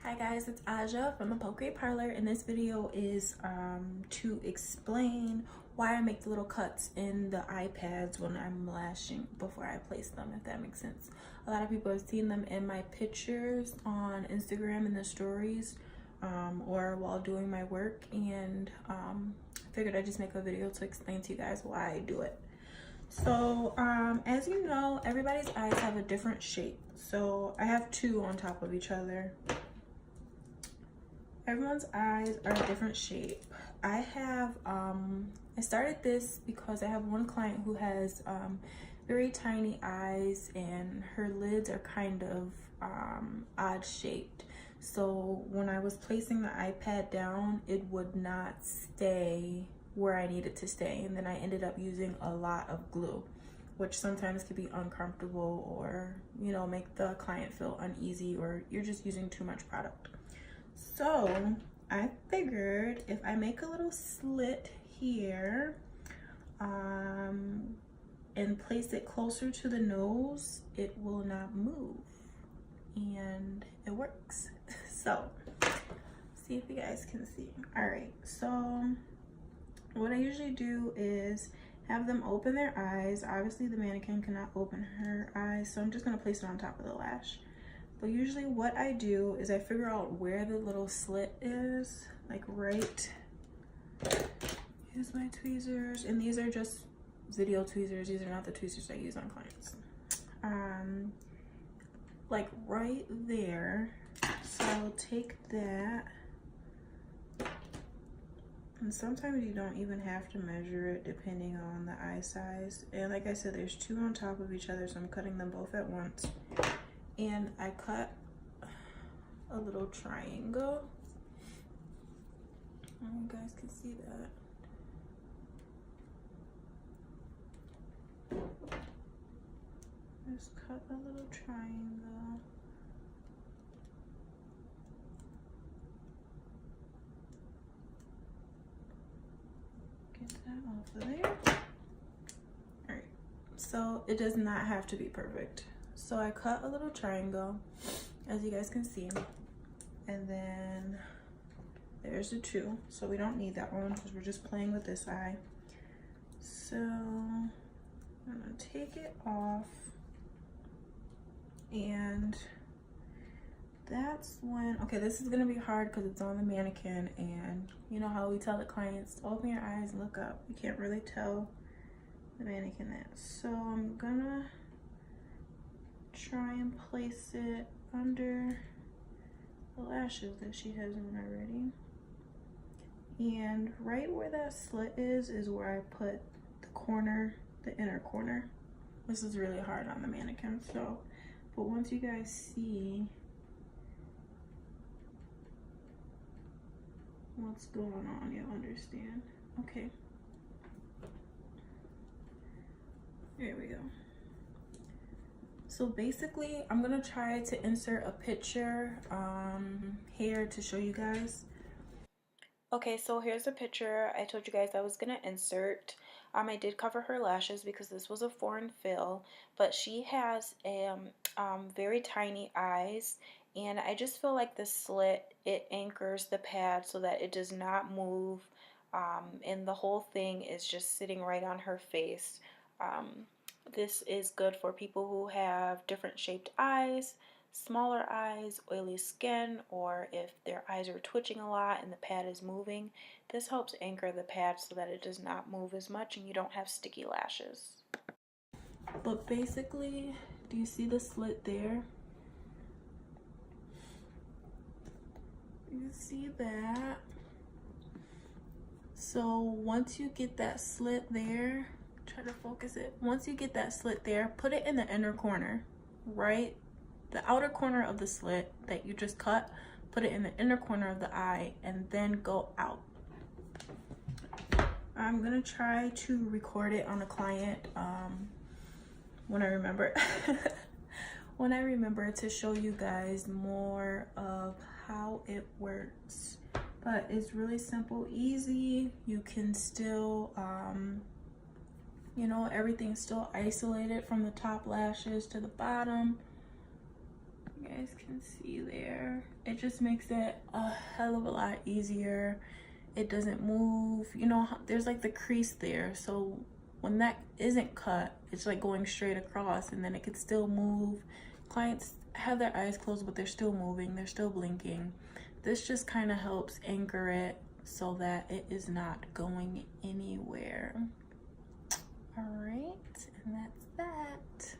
Hi guys, it's Aja from the Poke Parlor, and this video is to explain why I make the little cuts in the eye pads when I'm lashing before I place them, if that makes sense. A lot of people have seen them in my pictures on Instagram in the stories or while doing my work, and I figured I'd just make a video to explain to you guys why I do it. So as you know, everybody's eyes have a different shape. So I have two on top of each other. Everyone's eyes are a different shape. I have I started this because I have one client who has very tiny eyes, and her lids are kind of odd shaped. So when I was placing the iPad down, it would not stay where I needed to stay, and then I ended up using a lot of glue, which sometimes can be uncomfortable, or make the client feel uneasy, or you're just using too much product. So I figured if I make a little slit here and place it closer to the nose, it will not move, and it works. So see if you guys can see. All right, so what I usually do is have them open their eyes. Obviously the mannequin cannot open her eyes, so I'm just gonna place it on top of the lash. But usually what I do is I figure out where the little slit is, like right. Here's my tweezers, and these are just video tweezers. These are not the tweezers I use on clients. Like right there. So I'll take that. And sometimes you don't even have to measure it depending on the eye size. And like I said, there's two on top of each other, so I'm cutting them both at once. And I cut a little triangle. You guys can see that. Just cut a little triangle. Get that off of there. All right, so it does not have to be perfect. So I cut a little triangle, as you guys can see, and then there's the two. So we don't need that one because we're just playing with this eye. So I'm gonna take it off, and that's when, okay, this is gonna be hard because it's on the mannequin, and you know how we tell the clients to open your eyes and look up. You can't really tell the mannequin that. So I'm gonna try and place it under the lashes that she has on already. And right where that slit is where I put the corner, the inner corner. This is really hard on the mannequin, so, but once you guys see what's going on, you'll understand. Okay. There we go. So basically, I'm gonna try to insert a picture here to show you guys. Okay, so here's a picture I told you guys I was gonna insert. I did cover her lashes because this was a foreign fill, but she has very tiny eyes, and I just feel like the slit, it anchors the pad so that it does not move, and the whole thing is just sitting right on her face. This is good for people who have different shaped eyes, smaller eyes, oily skin, or if their eyes are twitching a lot and the pad is moving. This helps anchor the pad so that it does not move as much and you don't have sticky lashes. But basically, do you see the slit there? You see that? So once you get that slit there, try to focus it. Once you get that slit there, put it in the inner corner, right? The outer corner of the slit that you just cut, put it in the inner corner of the eye, and then go out. I'm gonna try to record it on a client when I remember when I remember to show you guys more of how it works. But it's really simple, easy. You can still everything's still isolated from the top lashes to the bottom. You guys can see there. It just makes it a hell of a lot easier. It doesn't move. You know, there's like the crease there. So when that isn't cut, it's like going straight across, and then it could still move. Clients have their eyes closed, but they're still moving. They're still blinking. This just kind of helps anchor it so that it is not going anywhere. All right, and that's that.